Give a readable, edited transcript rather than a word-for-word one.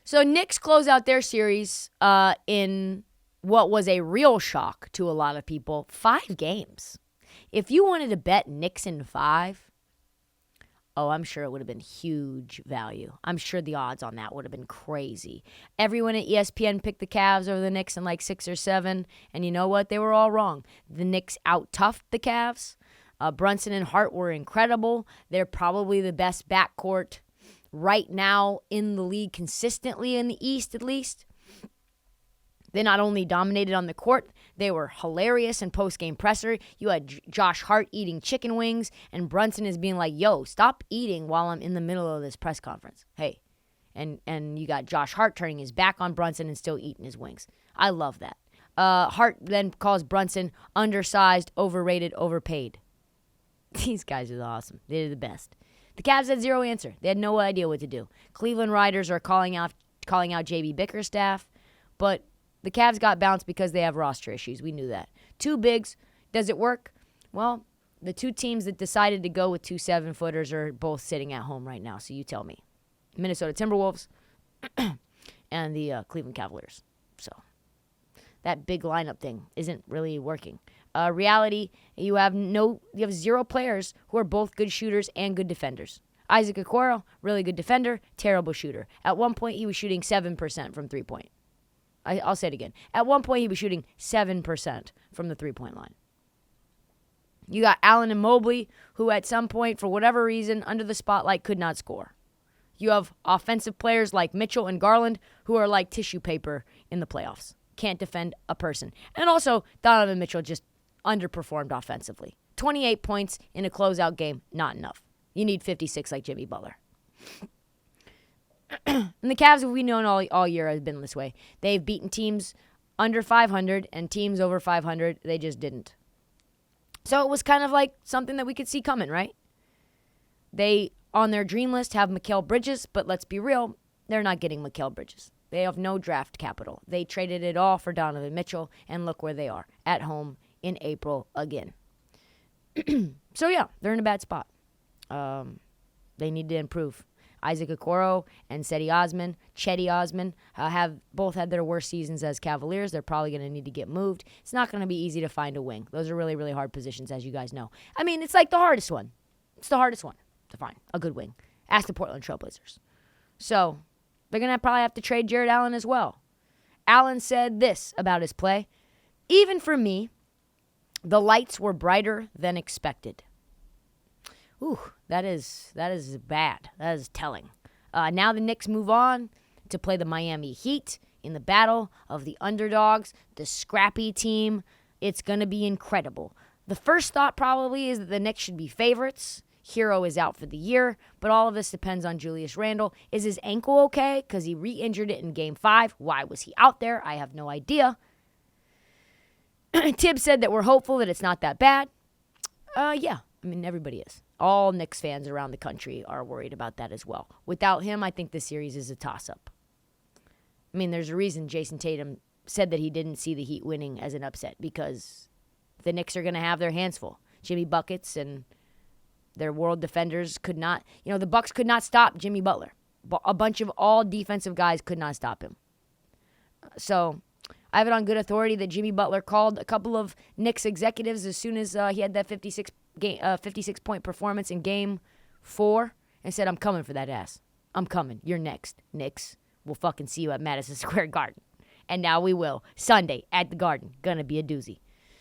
So Knicks close out their series in what was a real shock to a lot of people. 5 games. If you wanted to bet Knicks in 5, I'm sure it would have been huge value. I'm sure the odds on that would have been crazy. Everyone at ESPN picked the Cavs over the Knicks in like 6 or 7, and you know what? They were all wrong. The Knicks out-toughed the Cavs. Brunson and Hart were incredible. They're probably the best backcourt right now in the league consistently in the East, at least. They not only dominated on the court, they were hilarious in post-game presser. You had Josh Hart eating chicken wings, and Brunson is being like, yo, stop eating while I'm in the middle of this press conference. Hey. And you got Josh Hart turning his back on Brunson and still eating his wings. I love that. Hart then calls Brunson undersized, overrated, overpaid. These guys are awesome. They're the best. The Cavs had zero answer. They had no idea what to do. Cleveland Riders are calling out JB Bickerstaff, but the Cavs got bounced because they have roster issues. We knew that. 2 bigs. Does it work? Well, the 2 teams that decided to go with 2 7-footers are both sitting at home right now, so you tell me. Minnesota Timberwolves and the Cleveland Cavaliers. So that big lineup thing isn't really working. Reality, you have 0 players who are both good shooters and good defenders. Isaac Okoro, really good defender, terrible shooter. At one point, he was shooting 7% from three-point. I'll say it again. At one point, he was shooting 7% from the three-point line. You got Allen and Mobley, who at some point, for whatever reason, under the spotlight, could not score. You have offensive players like Mitchell and Garland, who are like tissue paper in the playoffs. Can't defend a person. And also, Donovan Mitchell just underperformed offensively. 28 points in a closeout game, not enough. You need 56 like Jimmy Butler. And the Cavs, we know all year, has been this way. They've beaten teams under 500 and teams over 500. They just didn't. So it was kind of like something that we could see coming, right? They, on their dream list, have Mikal Bridges, but let's be real, they're not getting Mikal Bridges. They have no draft capital. They traded it all for Donovan Mitchell, and look where they are, at home in April again. So yeah, they're in a bad spot. They need to improve. Isaac Okoro and Cedi Osman have both had their worst seasons as Cavaliers. They're probably going to need to get moved. It's not going to be easy to find a wing. Those are really, really hard positions, as you guys know. I mean, it's like the hardest one. It's the hardest one to find, a good wing. Ask the Portland Trailblazers. So they're going to probably have to trade Jared Allen as well. Allen said this about his play. Even for me, the lights were brighter than expected. Ooh, that is bad. That is telling. Now the Knicks move on to play the Miami Heat in the battle of the underdogs, the scrappy team. It's going to be incredible. The first thought probably is that the Knicks should be favorites. Hero is out for the year, but all of this depends on Julius Randle. Is his ankle okay? Because he re-injured it in Game 5. Why was he out there? I have no idea. Tibbs said that we're hopeful that it's not that bad. Yeah, I mean, everybody is. All Knicks fans around the country are worried about that as well. Without him, I think this series is a toss-up. I mean, there's a reason Jason Tatum said that he didn't see the Heat winning as an upset, because the Knicks are going to have their hands full. Jimmy Buckets and their world defenders could not, the Bucks could not stop Jimmy Butler. A bunch of all defensive guys could not stop him. So I have it on good authority that Jimmy Butler called a couple of Knicks executives as soon as he had that 56-point performance in Game 4 and said, I'm coming for that ass. I'm coming. You're next, Knicks. We'll fucking see you at Madison Square Garden. And now we will. Sunday at the Garden. Gonna be a doozy.